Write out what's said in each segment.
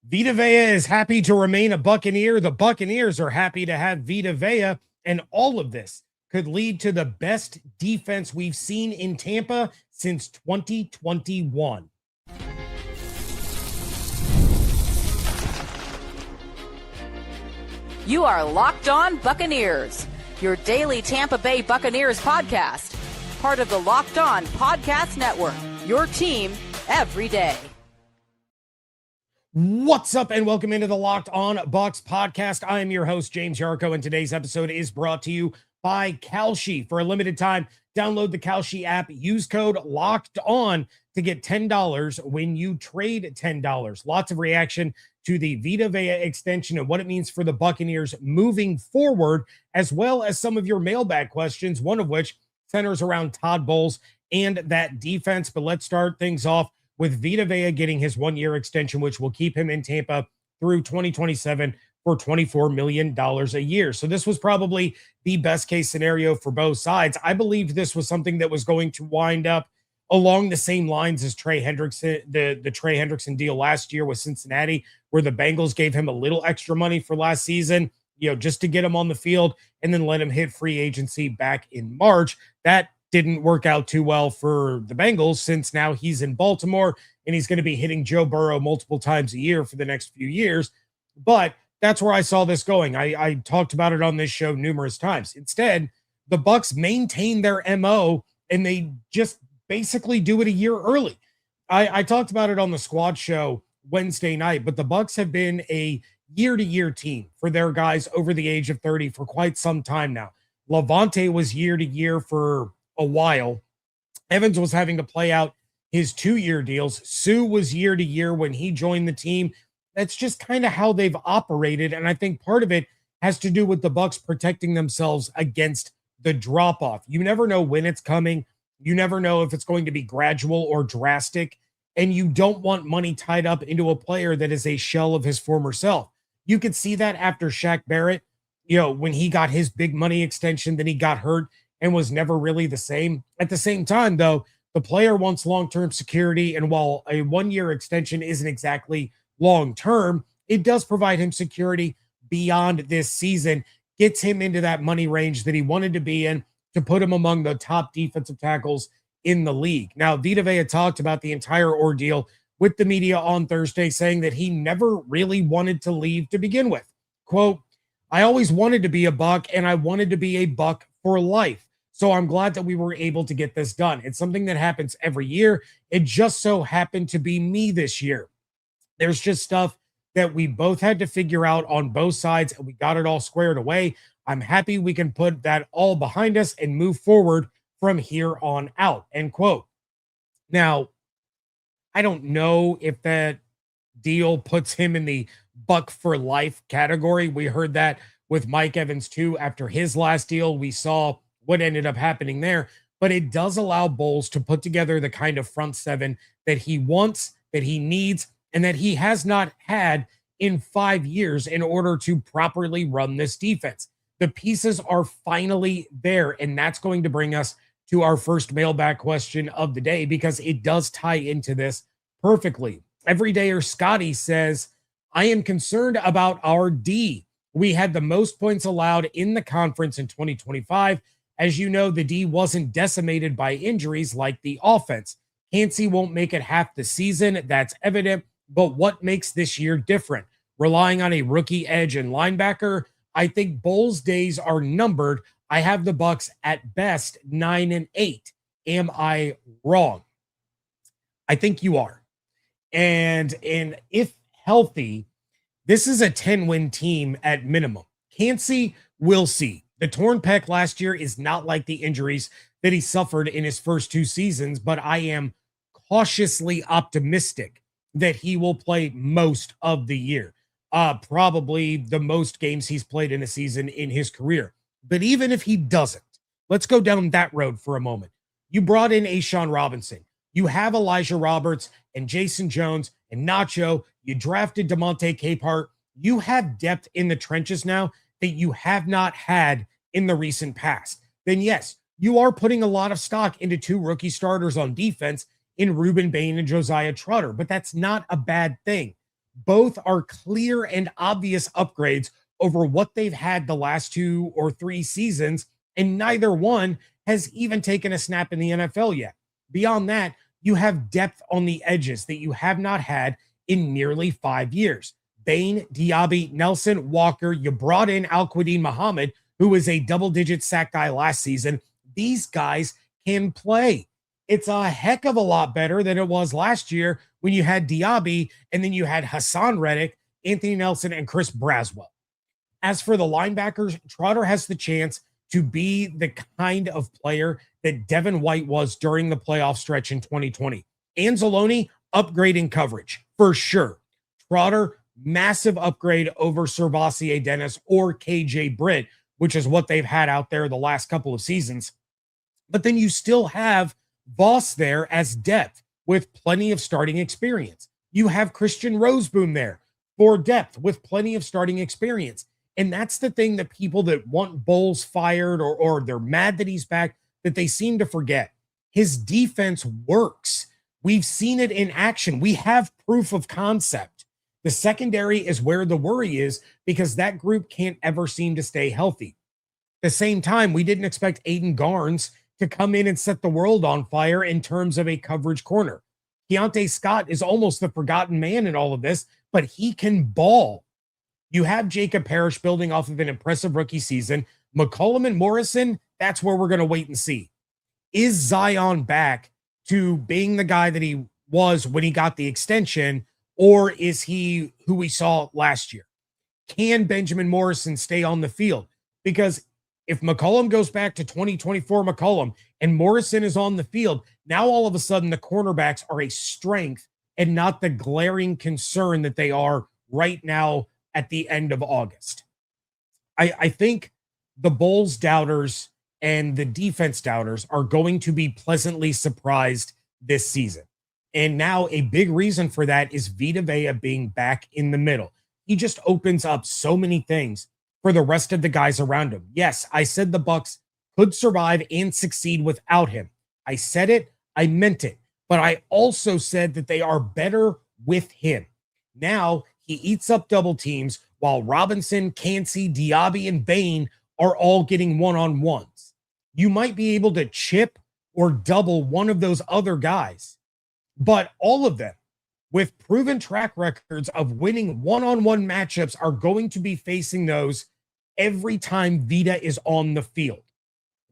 Vita Vea is happy to remain a Buccaneer. The Buccaneers are happy to have Vita Vea. And all of this could lead to the best defense we've seen in Tampa since 2021. You are Locked On Buccaneers, your daily Tampa Bay Buccaneers podcast. Part of the Locked On Podcast Network, your team every day. What's up, and welcome into the Locked On Bucs podcast. I am your host, James Yarcho, and today's episode is brought to you by Kalshi. For a limited time, download the Kalshi app, use code Locked On to get $10 when you trade $10. Lots of reaction to the Vita Vea extension and what it means for the Buccaneers moving forward, as well as some of your mailbag questions, one of which centers around Todd Bowles and that defense. But let's start things off with Vita Vea getting his one-year extension, which will keep him in Tampa through 2027 for $24 million a year. So this was probably the best-case scenario for both sides. I believed this was something that was going to wind up along the same lines as Trey Hendrickson, the Trey Hendrickson deal last year with Cincinnati, where the Bengals gave him a little extra money for last season, just to get him on the field and then let him hit free agency back in March. That didn't work out too well for the Bengals, since now he's in Baltimore and he's going to be hitting Joe Burrow multiple times a year for the next few years. But that's where I saw this going. I talked about it on this show numerous times. Instead, the Bucs maintain their MO and they just basically do it a year early. I talked about it on the squad show Wednesday night, but the Bucs have been a year-to-year team for their guys over the age of 30 for quite some time now. Lavonte was year-to-year for a while. Evans was having to play out his 2-year deals. Sue was year-to-year when he joined the team. That's just kind of how they've operated, and I think part of it has to do with the Bucs protecting themselves against the drop-off. You never know when it's coming. You never know if it's going to be gradual or drastic, and you don't want money tied up into a player that is a shell of his former self. You could see that after Shaq Barrett, when he got his big money extension, then he got hurt and was never really the same. At the same time, though, the player wants long-term security, and while a one-year extension isn't exactly long-term, it does provide him security beyond this season, gets him into that money range that he wanted to be in to put him among the top defensive tackles in the league. Now, Vita Vea talked about the entire ordeal with the media on Thursday, saying that he never really wanted to leave to begin with. Quote, "I always wanted to be a Buck, and I wanted to be a Buck for life. So I'm glad that we were able to get this done. It's something that happens every year. It just so happened to be me this year. There's just stuff that we both had to figure out on both sides, and we got it all squared away. I'm happy we can put that all behind us and move forward from here on out," end quote. Now, I don't know if that deal puts him in the Buck for life category. We heard that with Mike Evans too. After his last deal, we saw what ended up happening there, but it does allow Bowles to put together the kind of front seven that he wants, that he needs, and that he has not had in 5 years in order to properly run this defense. The pieces are finally there, and that's going to bring us to our first mailbag question of the day, because it does tie into this perfectly. Everydayer Scotty says, "I am concerned about our D. We had the most points allowed in the conference in 2025. As you know, the D wasn't decimated by injuries like the offense. Kancey won't make it half the season. That's evident. But what makes this year different? Relying on a rookie edge and linebacker? I think Bowles' days are numbered. I have the Bucs at best 9-8. Am I wrong?" I think you are. And if healthy, this is a 10-win team at minimum. Kancey, we'll see. The torn pec last year is not like the injuries that he suffered in his first 2 seasons, but I am cautiously optimistic that he will play most of the year. Probably the most games he's played in a season in his career. But even if he doesn't, let's go down that road for a moment. You brought in A'Shawn Robinson. You have Elijah Roberts and Jason Jones and Nacho. You drafted DeMonte Capehart. You have depth in the trenches now that you have not had in the recent past. Then yes, you are putting a lot of stock into 2 rookie starters on defense in Ruben Bain and Josiah Trotter, but that's not a bad thing. Both are clear and obvious upgrades over what they've had the last 2 or 3 seasons, and neither one has even taken a snap in the NFL yet. Beyond that, you have depth on the edges that you have not had in nearly 5 years. Bain, Diaby, Nelson, Walker, you brought in Al-Quadin Muhammad, who was a double-digit sack guy last season. These guys can play. It's a heck of a lot better than it was last year when you had Diaby and then you had Hassan Reddick, Anthony Nelson, and Chris Braswell. As for the linebackers, Trotter has the chance to be the kind of player that Devin White was during the playoff stretch in 2020. Anzalone, upgrading coverage, for sure. Trotter, massive upgrade over Servassier Dennis or KJ Britt, which is what they've had out there the last couple of seasons. But then you still have Voss there as depth with plenty of starting experience. You have Christian Roseboom there for depth with plenty of starting experience. And that's the thing that people that want Bowles fired or they're mad that he's back, that they seem to forget. His defense works. We've seen it in action. We have proof of concept. The secondary is where the worry is because that group can't ever seem to stay healthy. At the same time, we didn't expect Aiden Garnes to come in and set the world on fire in terms of a coverage corner. Keontae Scott is almost the forgotten man in all of this, but he can ball. You have Jacob Parrish building off of an impressive rookie season. McCollum and Morrison, that's where we're going to wait and see. Is Zion back to being the guy that he was when he got the extension, or is he who we saw last year? Can Benjamin Morrison stay on the field? Because if McCollum goes back to 2024 McCollum and Morrison is on the field, now all of a sudden the cornerbacks are a strength and not the glaring concern that they are right now at the end of August. I think the Bulls doubters and the defense doubters are going to be pleasantly surprised this season. And now a big reason for that is Vita Vea being back in the middle. He just opens up so many things for the rest of the guys around him. Yes, I said the Bucs could survive and succeed without him. I said it, I meant it. But I also said that they are better with him. Now he eats up double teams while Robinson, Cansey, Diaby, and Bain are all getting one-on-ones. You might be able to chip or double one of those other guys, but all of them with proven track records of winning one-on-one matchups are going to be facing those every time Vita is on the field.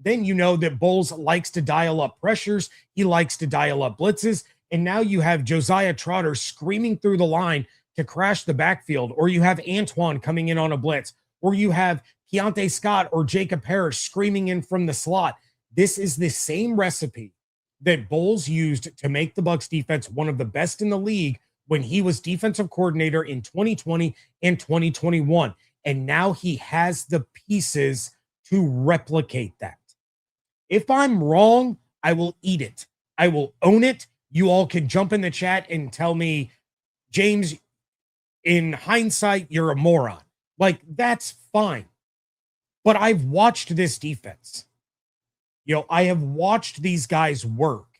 Then you know that Bowles likes to dial up pressures. He likes to dial up blitzes. And now you have Josiah Trotter screaming through the line to crash the backfield, or you have Antoine coming in on a blitz, or you have Keontae Scott or Jacob Parrish screaming in from the slot. This is the same recipe that Bowles used to make the Bucs defense one of the best in the league when he was defensive coordinator in 2020 and 2021. And now he has the pieces to replicate that. If I'm wrong, I will eat it. I will own it. You all can jump in the chat and tell me, James, in hindsight, you're a moron. Like, that's fine. But I've watched this defense. I have watched these guys work,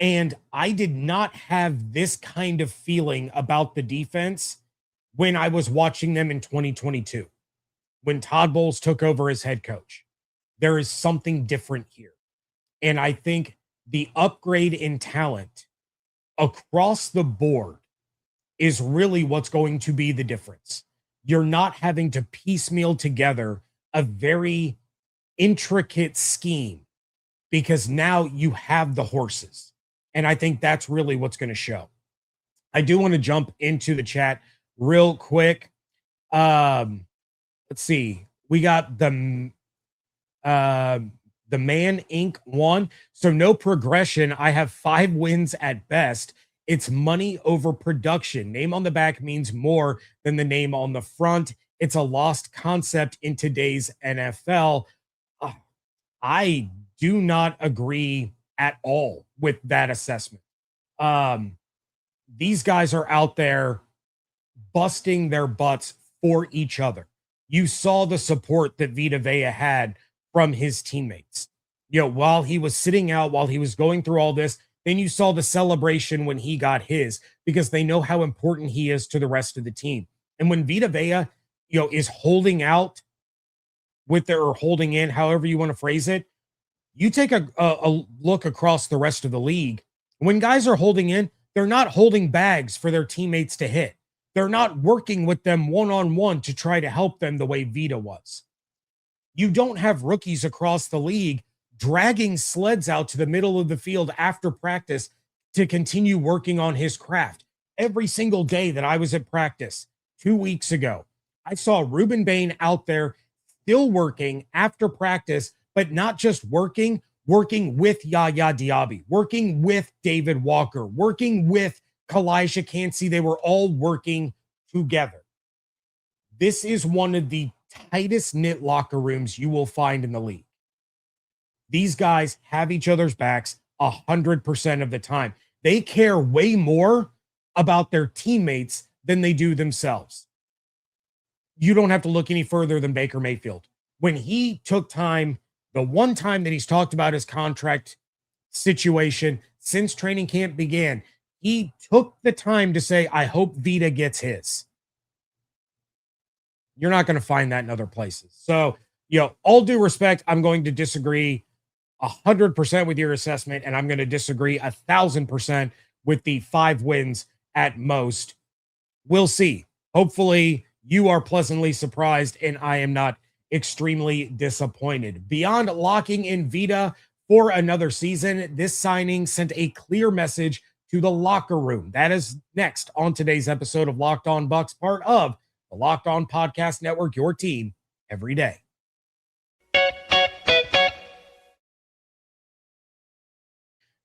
and I did not have this kind of feeling about the defense when I was watching them in 2022, when Todd Bowles took over as head coach. There is something different here. And I think the upgrade in talent across the board is really what's going to be the difference. You're not having to piecemeal together a very intricate scheme because now you have the horses. And I think that's really what's going to show. I do want to jump into the chat real quick. Let's see. We got the Man Inc. 1. So no progression. I have 5 wins at best. It's money over production. Name on the back means more than the name on the front. It's a lost concept in today's NFL. I do not agree at all with that assessment. These guys are out there busting their butts for each other. You saw the support that Vita Vea had from his teammates. While he was sitting out, while he was going through all this, Then you saw the celebration when he got his, because they know how important he is to the rest of the team. And when Vita Vea, is holding out with their, or holding in, however you want to phrase it, you take a look across the rest of the league. When guys are holding in, they're not holding bags for their teammates to hit. They're not working with them one-on-one to try to help them the way Vita was. You don't have rookies across the league dragging sleds out to the middle of the field after practice to continue working on his craft. Every single day that I was at practice 2 weeks ago, I saw Ruben Bain out there still working after practice, but not just working with Yaya Diaby, working with David Walker, working with Kalijah Cansey. They were all working together. This is one of the tightest knit locker rooms you will find in the league. These guys have each other's backs 100% of the time. They care way more about their teammates than they do themselves. You don't have to look any further than Baker Mayfield. When he took time, the one time that he's talked about his contract situation since training camp began, he took the time to say, I hope Vita gets his. You're not going to find that in other places. So, all due respect, I'm going to disagree 100% with your assessment, and I'm going to disagree 1,000% with the 5 wins at most. We'll see. Hopefully, you are pleasantly surprised, and I am not extremely disappointed. Beyond locking in Vita for another season, this signing sent a clear message to the locker room. That is next on today's episode of Locked On Bucs, part of the Locked On Podcast Network, your team every day.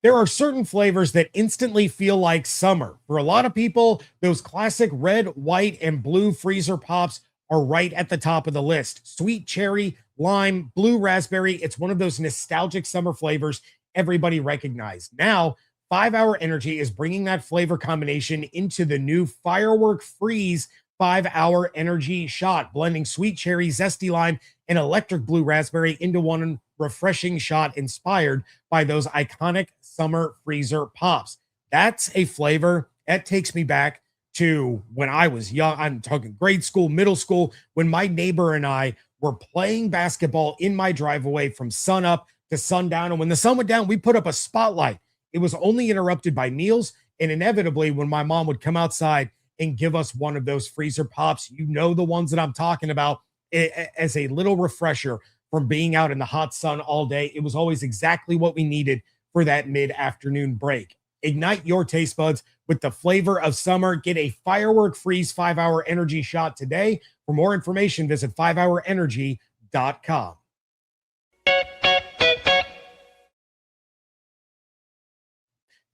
There are certain flavors that instantly feel like summer. For a lot of people, those classic red, white, and blue freezer pops are right at the top of the list. Sweet cherry, lime, blue raspberry. It's one of those nostalgic summer flavors everybody recognized. Now, 5 Hour Energy is bringing that flavor combination into the new Firework Freeze 5 Hour Energy shot, blending sweet cherry, zesty lime, and electric blue raspberry into one refreshing shot inspired by those iconic summer freezer pops. That's a flavor that takes me back to when I was young. I'm talking grade school, middle school, when my neighbor and I were playing basketball in my driveway from sun up to sundown. And when the sun went down, we put up a spotlight. It was only interrupted by meals. And inevitably, when my mom would come outside and give us one of those freezer pops, the ones that I'm talking about, as a little refresher from being out in the hot sun all day. It was always exactly what we needed for that mid-afternoon break. Ignite your taste buds with the flavor of summer. Get a Firework Freeze 5 Hour Energy shot today. For more information, visit 5hourenergy.com.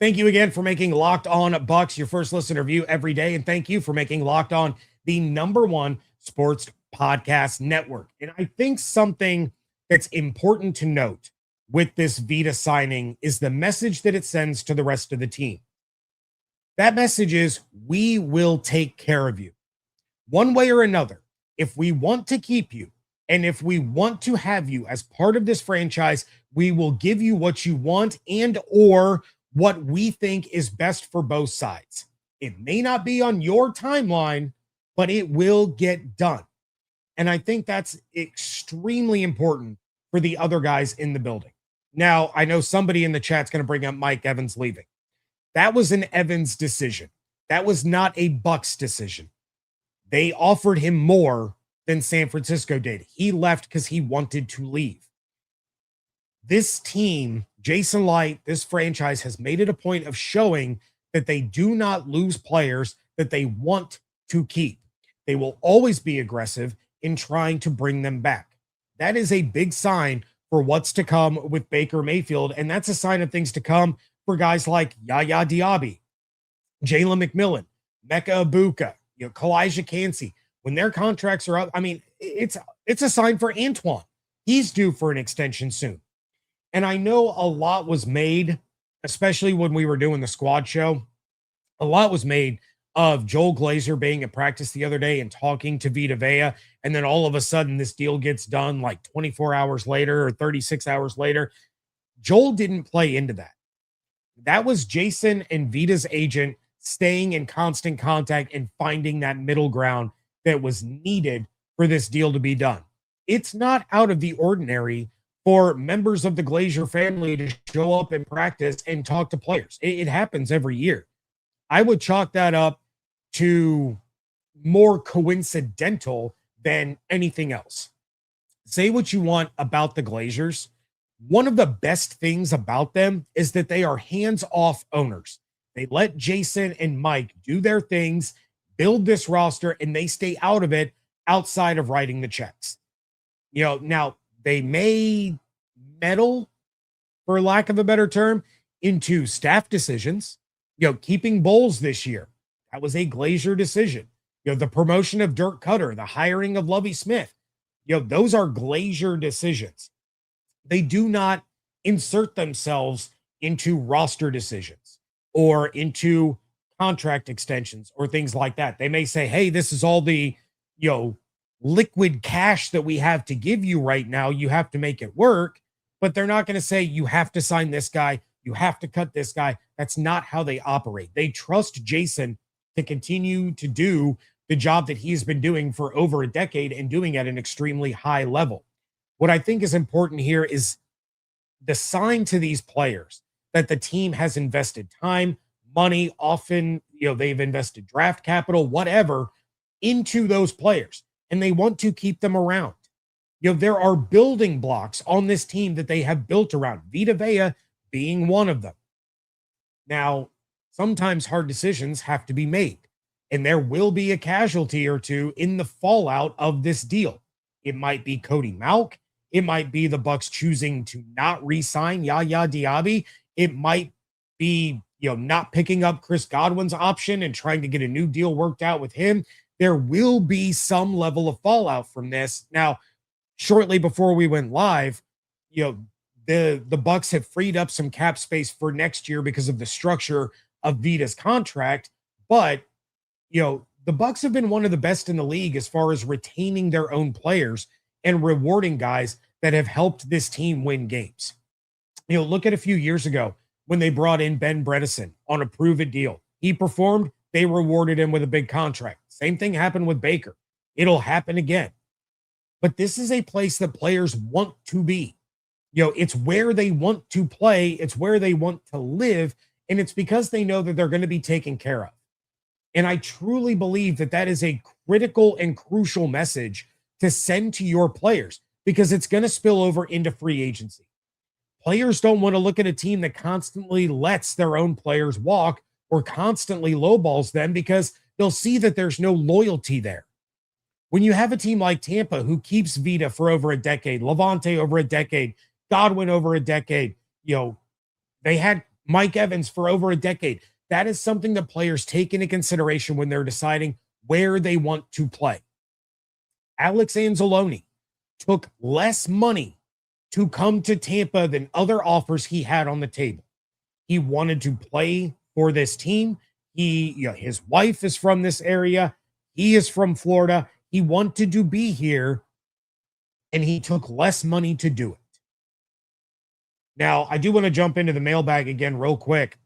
Thank you again for making Locked On Bucs your first listen review every day. And thank you for making Locked On the #1 sports podcast network. And I think something that's important to note with this Vita signing is the message that it sends to the rest of the team. That message is, we will take care of you. One way or another, if we want to keep you, and if we want to have you as part of this franchise, we will give you what you want and or what we think is best for both sides. It may not be on your timeline, but it will get done. And I think that's extremely important for the other guys in the building. Now, I know somebody in the chat's going to bring up Mike Evans leaving. That was an Evans decision. That was not a Bucs decision. They offered him more than San Francisco did. He left because he wanted to leave. This team, Jason Light, this franchise has made it a point of showing that they do not lose players that they want to keep. They will always be aggressive in trying to bring them back. That is a big sign for what's to come with Baker Mayfield, and that's a sign of things to come for guys like Yaya Diaby, Jalen McMillan, Mecca Ibuka, Kalijah Cansey. When their contracts are up, it's a sign for Antoine. He's due for an extension soon. And I know a lot was made, especially when we were doing the squad show, a lot was made of Joel Glazer being at practice the other day and talking to Vita Vea, and then all of a sudden this deal gets done like 24 hours later or 36 hours later. Joel didn't play into that. That was Jason and Vita's agent staying in constant contact and finding that middle ground that was needed for this deal to be done. It's not out of the ordinary for members of the Glazier family to show up in practice and talk to players. It happens every year. I would chalk that up to more coincidental than anything else. Say what you want about the Glaziers. One of the best things about them is that they are hands-off owners. They let Jason and Mike do their things, build this roster, and they stay out of it outside of writing the checks. Now they may meddle, for lack of a better term, into staff decisions. Keeping Bowles this year, that was a Glazier decision. The promotion of Dirk Cutter, the hiring of Lovie Smith, those are Glazier decisions. They do not insert themselves into roster decisions or into contract extensions or things like that. They may say, hey, this is all the, liquid cash that we have to give you right now. You have to make it work, but they're not going to say you have to sign this guy. You have to cut this guy. That's not how they operate. They trust Jason to continue to do the job that he's been doing for over a decade and doing at an extremely high level. What I think is important here is the sign to these players that the team has invested time, money, often, they've invested draft capital, whatever, into those players, and they want to keep them around. There are building blocks on this team that they have built around, Vita Vea being one of them. Now, sometimes hard decisions have to be made, and there will be a casualty or two in the fallout of this deal. It might be Cody Mauch. It might be the Bucs choosing to not re-sign Yaya Diaby. It might be, not picking up Chris Godwin's option and trying to get a new deal worked out with him. There will be some level of fallout from this. Now, shortly before we went live, the Bucs have freed up some cap space for next year because of the structure of Vita's contract. But, the Bucs have been one of the best in the league as far as retaining their own players and rewarding guys that have helped this team win games. Look at a few years ago when they brought in Ben Bredeson on a prove-it deal. He performed, they rewarded him with a big contract. Same thing happened with Baker. It'll happen again. But this is a place that players want to be. It's where they want to play. It's where they want to live. And it's because they know that they're going to be taken care of. And I truly believe that that is a critical and crucial message to send to your players, because it's going to spill over into free agency. Players don't want to look at a team that constantly lets their own players walk or constantly lowballs them, because they'll see that there's no loyalty there. When you have a team like Tampa who keeps Vita for over a decade, Levante over a decade, Godwin over a decade, they had Mike Evans for over a decade. That is something that players take into consideration when they're deciding where they want to play. Alex Anzalone took less money to come to Tampa than other offers he had on the table. He wanted to play for this team. His wife is from this area. He is from Florida. He wanted to be here, and he took less money to do it. Now, I do want to jump into the mailbag again real quick,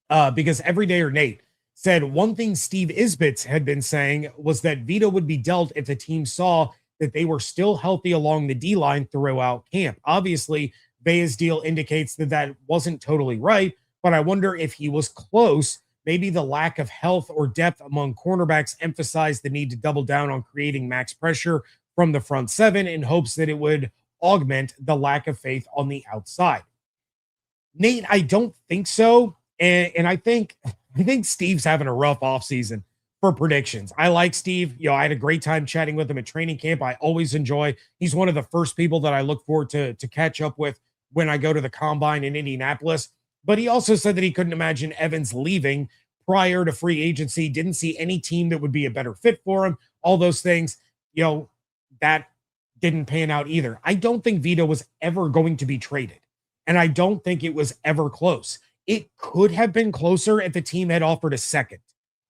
because Everydayer Nate said one thing Steve Isbitz had been saying was that Vita would be dealt if the team saw that they were still healthy along the D-line throughout camp. Obviously, Vea's deal indicates that that wasn't totally right, but I wonder if he was close. Maybe the lack of health or depth among cornerbacks emphasized the need to double down on creating max pressure from the front seven in hopes that it would augment the lack of faith on the outside. Nate, I don't think so. And I think Steve's having a rough offseason for predictions. I like Steve. I had a great time chatting with him at training camp. I always enjoy. He's one of the first people that I look forward to catch up with when I go to the combine in Indianapolis. But he also said that he couldn't imagine Evans leaving prior to free agency, didn't see any team that would be a better fit for him. All those things, that didn't pan out either. I don't think Vita was ever going to be traded, and I don't think it was ever close. It could have been closer if the team had offered a second,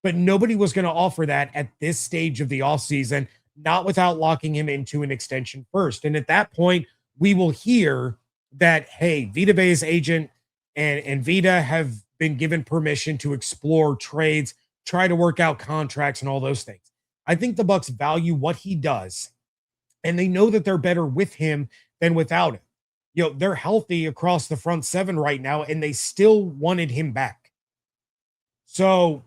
but nobody was going to offer that at this stage of the offseason, not without locking him into an extension first. And at that point, we will hear that, hey, Vita Vea's agent and Vita have been given permission to explore trades, try to work out contracts and all those things. I think the Bucs value what he does, and they know that they're better with him than without him. They're healthy across the front seven right now, and they still wanted him back. So,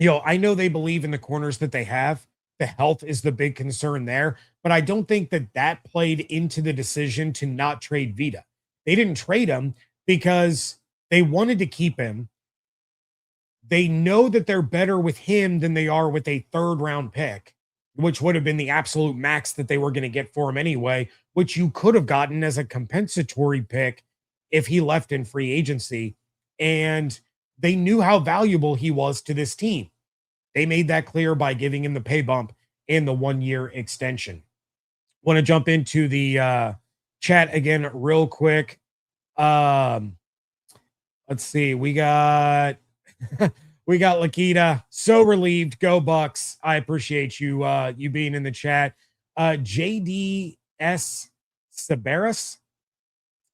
I know they believe in the corners that they have. The health is the big concern there, but I don't think that played into the decision to not trade Vita. They didn't trade him because they wanted to keep him. They know that they're better with him than they are with a third round pick, which would have been the absolute max that they were going to get for him anyway, which you could have gotten as a compensatory pick if he left in free agency. And they knew how valuable he was to this team. They made that clear by giving him the pay bump and the 1-year extension. Want to jump into the chat again real quick. Let's see. We got Lakita. So relieved. Go Bucks. I appreciate you you being in the chat. JDS Sabaris.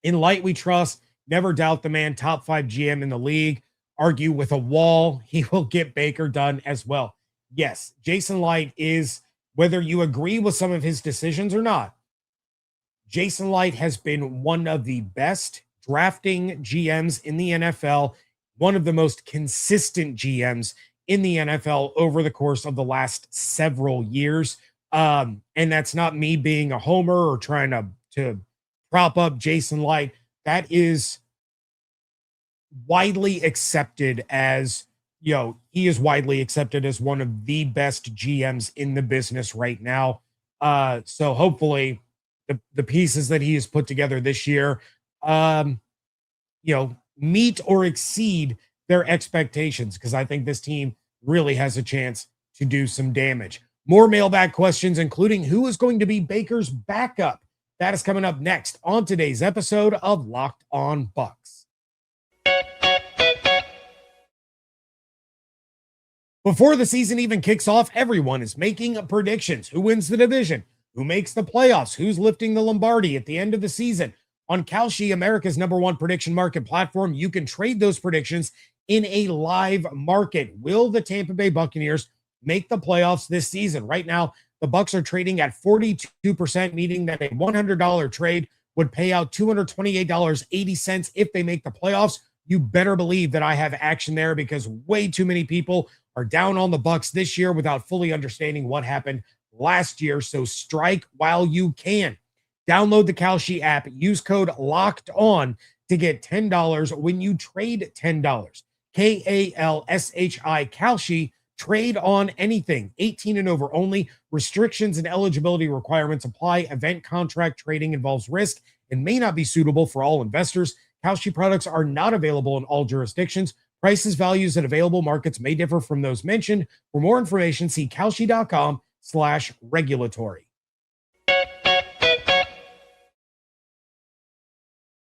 In light we trust. Never doubt the man. Top 5 GM in the league. Argue with a wall. He will get Baker done as well. Yes, Jason Light is, whether you agree with some of his decisions or not, Jason Light has been one of the best drafting GMs in the NFL, one of the most consistent GMs in the NFL over the course of the last several years. And that's not me being a homer or trying to prop up Jason Light. That is widely accepted as, he is widely accepted as one of the best GMs in the business right now. So hopefully the pieces that he has put together this year, meet or exceed their expectations, because I think this team really has a chance to do some damage. More mailbag questions, including who is going to be Baker's backup. That is coming up next on today's episode of Locked On Bucs. Before the season even kicks off, everyone is making predictions. Who wins the division? Who makes the playoffs? Who's lifting the Lombardi at the end of the season? On Kalshi, America's #1 prediction market platform, you can trade those predictions in a live market. Will the Tampa Bay Buccaneers make the playoffs this season? Right now, the Bucs are trading at 42%, meaning that a $100 trade would pay out $228.80 if they make the playoffs. You better believe that I have action there, because way too many people are down on the Bucs this year without fully understanding what happened last year. So strike while you can. Download the Kalshi app. Use code Locked On to get $10 when you trade $10. KALSHI Kalshi. Trade on anything. 18 and over only. Restrictions and eligibility requirements apply. Event contract trading involves risk and may not be suitable for all investors. Kalshi products are not available in all jurisdictions. Prices, values, and available markets may differ from those mentioned. For more information, see kalshi.com/regulatory.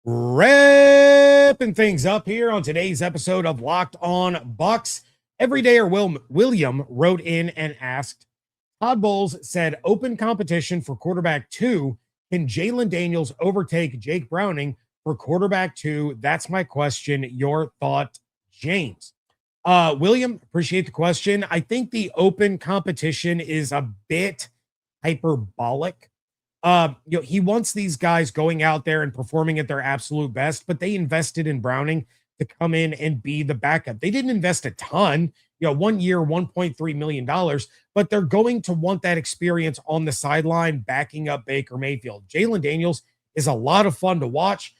Wrapping things up here on today's episode of Locked On Bucs. Everydayer William wrote in and asked, Todd Bowles said open competition for quarterback 2. Can Jalen Daniels overtake Jake Browning for quarterback 2? That's my question. Your thought, James? William, appreciate the question. I think the open competition is a bit hyperbolic. He wants these guys going out there and performing at their absolute best, but they invested in Browning to come in and be the backup. They didn't invest a ton, 1 year, $1.3 million, but they're going to want that experience on the sideline backing up Baker Mayfield. Jalen Daniels is a lot of fun to watch.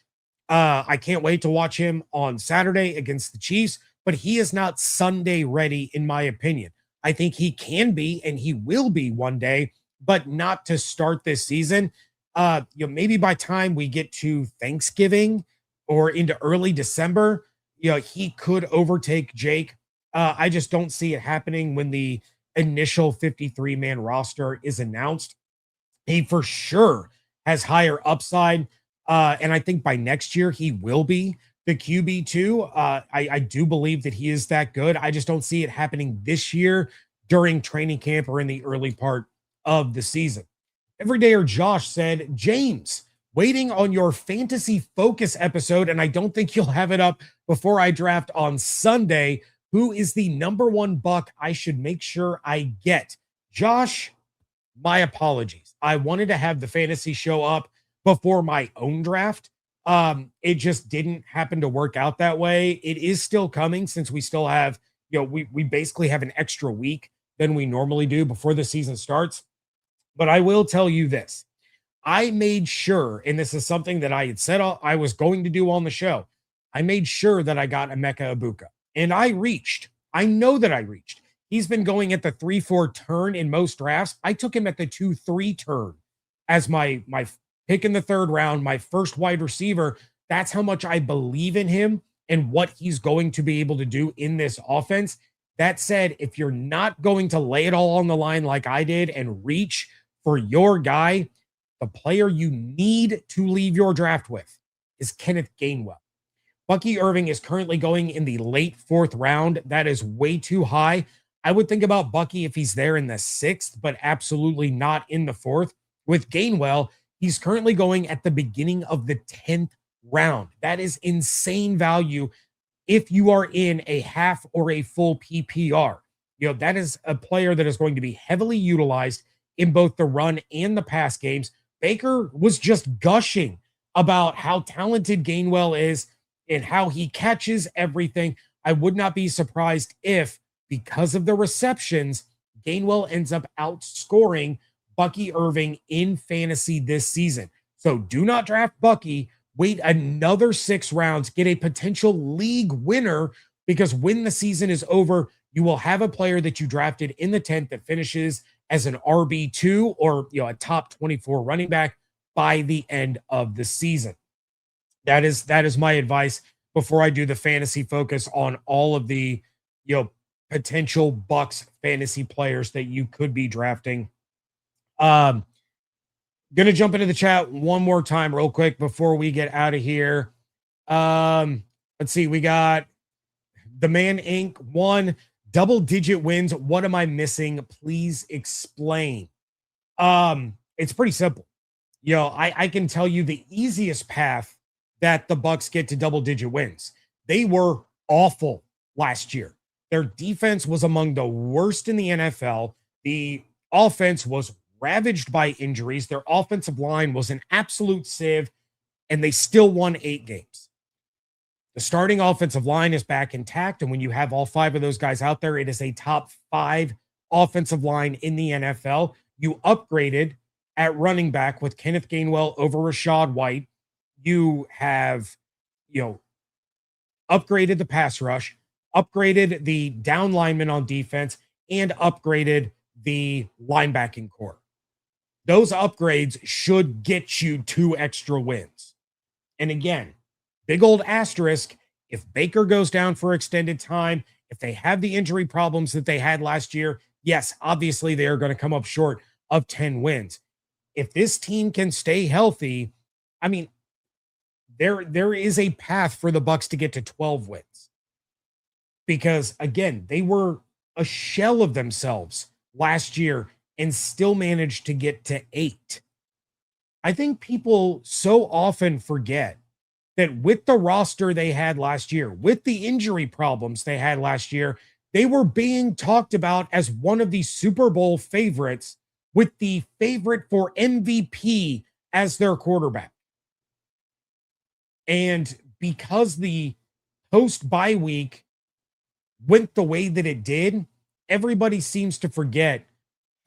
I can't wait to watch him on Saturday against the Chiefs, but he is not Sunday ready, in my opinion. I think he can be, and he will be one day, but not to start this season. Maybe by time we get to Thanksgiving or into early December, he could overtake Jake. I just don't see it happening when the initial 53-man roster is announced. He for sure has higher upside. And I think by next year, he will be the QB2. I do believe that he is that good. I just don't see it happening this year during training camp or in the early part of the season. Everydayer Josh said, James, waiting on your fantasy focus episode, and I don't think you'll have it up before I draft on Sunday. Who is the number one Buck I should make sure I get? Josh, my apologies. I wanted to have the fantasy show up before my own draft. It just didn't happen to work out that way. It is still coming since we still have, we basically have an extra week than we normally do before the season starts. But I will tell you this. I made sure, and this is something that I had said I was going to do on the show. I made sure that I got Emeka Egbuka. And I know that I reached. He's been going at the 3-4 turn in most drafts. I took him at the 2-3 turn as my pick in the third round, my first wide receiver. That's how much I believe in him and what he's going to be able to do in this offense. That said, if you're not going to lay it all on the line like I did and reach for your guy, the player you need to leave your draft with is Kenneth Gainwell. Bucky Irving is currently going in the late 4th round. That is way too high. I would think about Bucky if he's there in the 6th, but absolutely not in the 4th. With Gainwell, he's currently going at the beginning of the 10th round. That is insane value if you are in a half or a full PPR. That is a player that is going to be heavily utilized in both the run and the pass games. Baker was just gushing about how talented Gainwell is and how he catches everything. I would not be surprised if, because of the receptions, Gainwell ends up outscoring Bucky Irving in fantasy this season. So do not draft Bucky. Wait another 6 rounds. Get a potential league winner, because when the season is over, you will have a player that you drafted in the 10th that finishes as an RB2 or a top 24 running back by the end of the season. That is my advice before I do the fantasy focus on all of the potential Bucks fantasy players that you could be drafting. Gonna jump into the chat one more time real quick before we get out of here. Let's see, we got the Man Inc. 1 double-digit wins. What am I missing? Please explain. It's pretty simple. I can tell you the easiest path that the Bucks get to double-digit wins. They were awful last year. Their defense was among the worst in the NFL. The offense was ravaged by injuries. Their offensive line was an absolute sieve, and they still won 8 games. The starting offensive line is back intact, and when you have all 5 of those guys out there, it is a top 5 offensive line in the NFL. You upgraded at running back with Kenneth Gainwell over Rachaad White. You have, upgraded the pass rush, upgraded the down linemen on defense, and upgraded the linebacking core. Those upgrades should get you 2 extra wins. And again, big old asterisk, if Baker goes down for extended time, if they have the injury problems that they had last year, yes, obviously they are going to come up short of 10 wins. If this team can stay healthy, there is a path for the Bucks to get to 12 wins. Because again, they were a shell of themselves last year and still managed to get to 8. I think people so often forget that with the roster they had last year, with the injury problems they had last year, they were being talked about as one of the Super Bowl favorites, with the favorite for MVP as their quarterback. And because the post-bye week went the way that it did, everybody seems to forget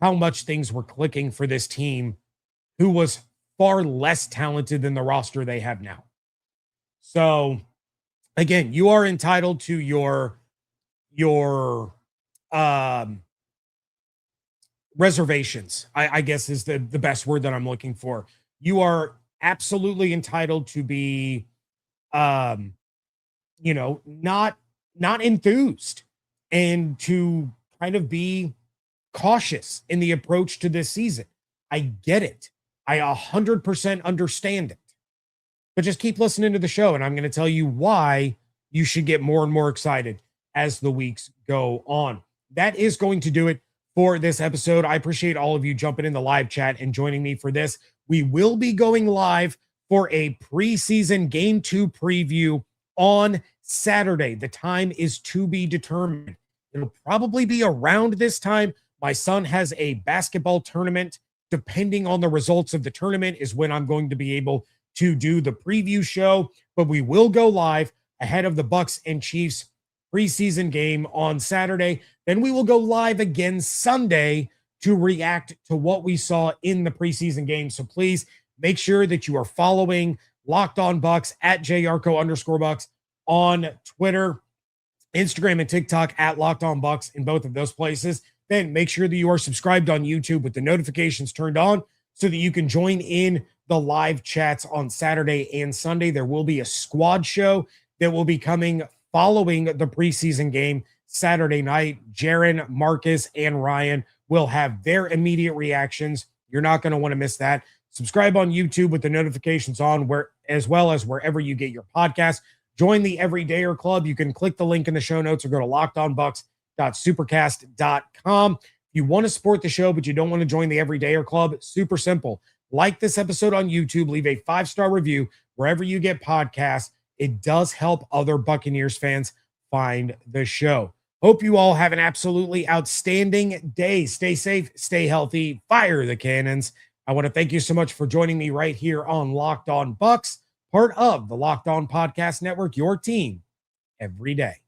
how much things were clicking for this team, who was far less talented than the roster they have now. So again, you are entitled to your reservations, I guess is the best word that I'm looking for. You are absolutely entitled to be, not enthused, and to kind of be cautious in the approach to this season. I get it. I 100% understand it. But just keep listening to the show, and I'm going to tell you why you should get more and more excited as the weeks go on. That is going to do it for this episode. I appreciate all of you jumping in the live chat and joining me for this. We will be going live for a preseason Game 2 preview on Saturday. The time is to be determined. It'll probably be around this time. My son has a basketball tournament. Depending on the results of the tournament is when I'm going to be able to do the preview show, but we will go live ahead of the Bucs and Chiefs preseason game on Saturday. Then we will go live again Sunday to react to what we saw in the preseason game. So please make sure that you are following Locked On Bucs at @Yarcho_Bucs on Twitter, Instagram, and TikTok at Locked On Bucs in both of those places. Then make sure that you are subscribed on YouTube with the notifications turned on so that you can join in the live chats on Saturday and Sunday. There will be a squad show that will be coming following the preseason game Saturday night. Jaron, Marcus, and Ryan will have their immediate reactions. You're not going to want to miss that. Subscribe on YouTube with the notifications on, as well as wherever you get your podcast. Join the Everydayer Club. You can click the link in the show notes or go to lockedonbucs.supercast.com. If you want to support the show, but you don't want to join the Everydayer Club, super simple. Like this episode on YouTube, leave a 5-star review wherever you get podcasts. It does help other Buccaneers fans find the show. Hope you all have an absolutely outstanding day. Stay safe, stay healthy, fire the cannons. I want to thank you so much for joining me right here on Locked On Bucs, part of the Locked On Podcast Network, your team every day.